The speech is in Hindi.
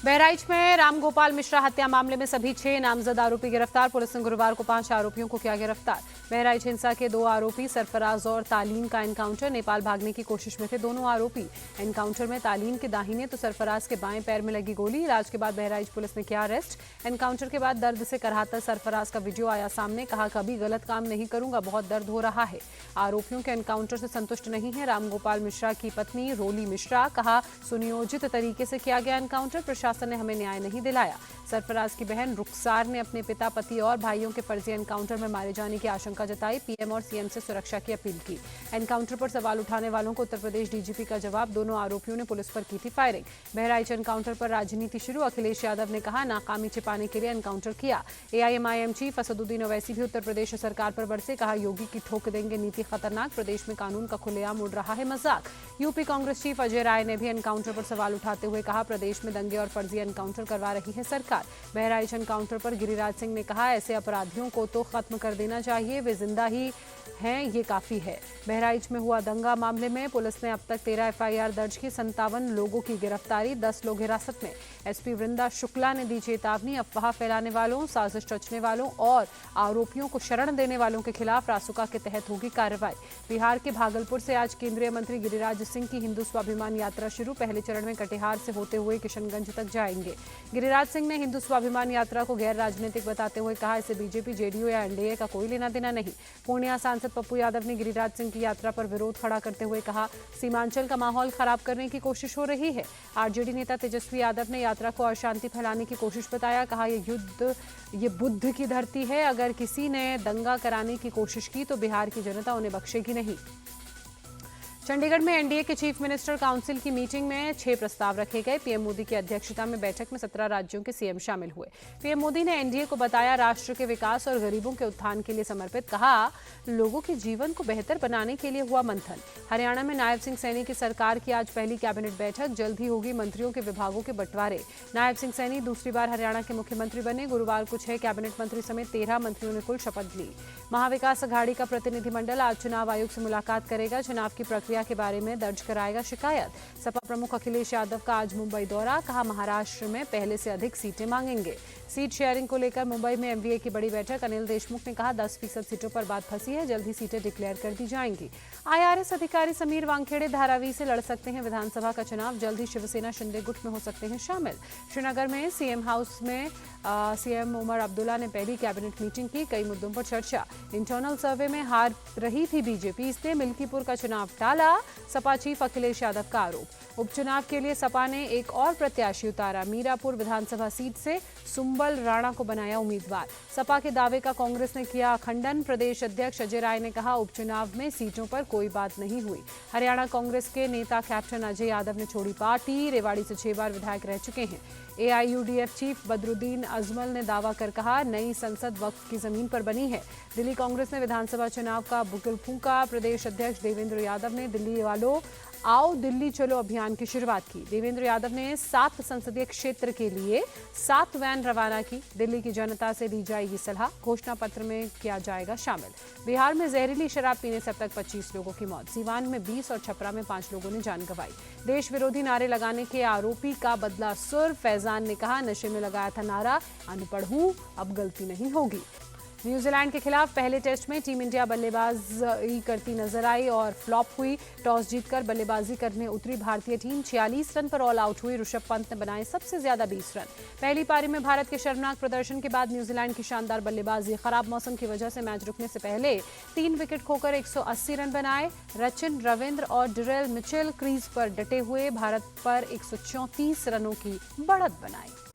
बहराइच में रामगोपाल मिश्रा हत्या मामले में सभी 6 नामजद आरोपी गिरफ्तार। पुलिस ने गुरुवार को 5 आरोपियों को किया गिरफ्तार। बहराइच हिंसा के 2 आरोपी सरफराज और तालीन का एनकाउंटर। नेपाल भागने की कोशिश में थे दोनों आरोपी। एनकाउंटर में तालीन के दाहिने तो सरफराज के बाएं पैर में लगी गोली। इलाज के बाद बहराइच पुलिस ने किया अरेस्ट। एनकाउंटर के बाद दर्द से कराहता सरफराज का वीडियो आया सामने। कहा, कभी गलत काम नहीं करूंगा, बहुत दर्द हो रहा है। आरोपियों के एनकाउंटर से संतुष्ट नहीं है रामगोपाल मिश्रा की पत्नी रोली मिश्रा। कहा, सुनियोजित तरीके से किया गया एनकाउंटर, प्रशासन ने हमें न्याय नहीं दिलाया। सरफराज की बहन रुखसार ने अपने पिता, पति और भाइयों के फर्जी एनकाउंटर में मारे जाने की आशंका जताई। पीएम और सीएम से सुरक्षा की अपील की। एनकाउंटर पर सवाल उठाने वालों को उत्तर प्रदेश डीजीपी का जवाब। दोनों आरोपियों ने पुलिस पर की थी फायरिंग। बहराइच एनकाउंटर पर राजनीति शुरू। अखिलेश यादव ने कहा, नाकामी छिपाने के लिए एनकाउंटर किया। एआईएमआईएम चीफ असदुद्दीन ओवैसी भी उत्तर प्रदेश सरकार पर बरसे। कहा, योगी की ठोक देंगे नीति खतरनाक, प्रदेश में कानून का खुलेआम उड़ रहा है मजाक। यूपी कांग्रेस चीफ अजय राय ने भी एनकाउंटर पर सवाल उठाते हुए कहा, प्रदेश में दंगे और फर्जी एनकाउंटर करवा रही है सरकार। बहराइच एनकाउंटर पर गिरिराज सिंह ने कहा, ऐसे अपराधियों को तो खत्म कर देना चाहिए, वे जिंदा ही हैं, ये काफी है। बहराइच में हुआ दंगा मामले में पुलिस ने अब तक 13 एफआईआर दर्ज की। 57 लोगों की गिरफ्तारी, 10 लोग हिरासत में। एसपी वृंदा शुक्ला ने दी चेतावनी, अफवाह फैलाने वालों, साजिश रचने वालों और आरोपियों को शरण देने वालों के खिलाफ रासुका के तहत होगी कार्रवाई। बिहार के भागलपुर से आज केंद्रीय मंत्री गिरिराज सिंह की हिंदू स्वाभिमान यात्रा शुरू। पहले चरण में कटिहार से होते हुए किशनगंज तक जाएंगे। गिरिराज सिंह ने हिंदू स्वाभिमान यात्रा को गैर राजनीतिक बताते हुए कहा, इसे बीजेपी, जेडीयू या एनडीए का कोई लेना देना नहीं। पूर्णिया सांसद पप्पू यादव ने गिरिराज सिंह की यात्रा पर विरोध खड़ा करते हुए कहा, सीमांचल का माहौल खराब करने की कोशिश हो रही है। आरजेडी नेता तेजस्वी यादव ने यात्रा को अशांति फैलाने की कोशिश बताया। कहा, ये बुद्ध की धरती है, अगर किसी ने दंगा कराने की कोशिश की तो बिहार की जनता उन्हें बख्शेगी नहीं। चंडीगढ़ में एनडीए के चीफ मिनिस्टर काउंसिल की मीटिंग में 6 प्रस्ताव रखे गए। पीएम मोदी की अध्यक्षता में बैठक में 17 राज्यों के सीएम शामिल हुए। पीएम मोदी ने एनडीए को बताया राष्ट्र के विकास और गरीबों के उत्थान के लिए समर्पित। कहा, लोगों के जीवन को बेहतर बनाने के लिए हुआ मंथन। हरियाणा में नायब सिंह सैनी की सरकार की आज पहली कैबिनेट बैठक। जल्द ही होगी मंत्रियों के विभागों के बंटवारे। नायब सिंह सैनी दूसरी बार हरियाणा के मुख्यमंत्री बने। गुरुवार को 6 कैबिनेट मंत्री समेत 13 मंत्रियों ने कुल शपथ ली। महाविकास अघाड़ी का प्रतिनिधिमंडल आज चुनाव आयोग से मुलाकात करेगा। चुनाव की प्रक्रिया के बारे में दर्ज कराएगा शिकायत। सपा प्रमुख अखिलेश यादव का आज मुंबई दौरा। कहा, महाराष्ट्र में पहले से अधिक सीटें मांगेंगे। सीट शेयरिंग को लेकर मुंबई में एमवीए की बड़ी बैठक। अनिल देशमुख ने कहा, 10% सीटों पर बात फंसी है, जल्द ही सीटें डिक्लेयर कर दी जाएंगी। आईआरएस अधिकारी समीर वानखेड़े धारावी से लड़ सकते हैं विधानसभा का चुनाव। जल्द ही शिवसेना शिंदे गुट में हो सकते हैं शामिल। श्रीनगर में सीएम हाउस में सीएम उमर अब्दुल्ला ने पहली कैबिनेट मीटिंग की। कई मुद्दों पर चर्चा। इंटरनल सर्वे में हार रही थी बीजेपी, इसलिए मिल्कीपुर का चुनाव टाला, सपा चीफ अखिलेश यादव का आरोप। उपचुनाव के लिए सपा ने एक और प्रत्याशी उतारा। मीरापुर विधानसभा सीट से सुंबल राणा को बनाया उम्मीदवार। सपा के दावे का कांग्रेस ने किया खंडन। प्रदेश अध्यक्ष अजय राय ने कहा, उपचुनाव में सीटों पर कोई बात नहीं हुई। हरियाणा कांग्रेस के नेता कैप्टन अजय यादव ने छोड़ी पार्टी। रेवाड़ी से 6 बार विधायक रह चुके हैं। एआईयूडीएफ चीफ बदरुद्दीन अजमल ने दावा कर कहा, नई संसद वक्फ की जमीन पर बनी है। दिल्ली कांग्रेस ने विधानसभा चुनाव का बुगल फूंका। प्रदेश अध्यक्ष देवेंद्र यादव ने दिल्ली वालों आओ दिल्ली चलो अभियान की शुरुआत की। देवेंद्र यादव ने 7 संसदीय क्षेत्र के लिए 7 वैन रवाना की। दिल्ली की जनता से दी जाएगी सलाह। घोषणा पत्र में किया जाएगा शामिल। बिहार में जहरीली शराब पीने से अब तक 25 लोगों की मौत। सीवान में 20 और छपरा में 5 लोगों ने जान गंवाई। देश विरोधी नारे लगाने के आरोपी का बदला सुर। फैजान ने कहा, नशे में लगाया था नारा, अनपढ़ हूं, अब गलती नहीं होगी। न्यूजीलैंड के खिलाफ पहले टेस्ट में टीम इंडिया बल्लेबाजी करती नजर आई और फ्लॉप हुई। टॉस जीतकर बल्लेबाजी करने उतरी भारतीय टीम 46 रन पर ऑल आउट हुई। ऋषभ पंत ने बनाए सबसे ज्यादा 20 रन। पहली पारी में भारत के शर्मनाक प्रदर्शन के बाद न्यूजीलैंड की शानदार बल्लेबाजी। खराब मौसम की वजह से मैच रुकने से पहले 3 विकेट खोकर 180 रन बनाए। रचिन, रविंद्र और डिरेल मिचेल क्रीज पर डटे हुए भारत पर 134 रनों की बढ़त बनाई।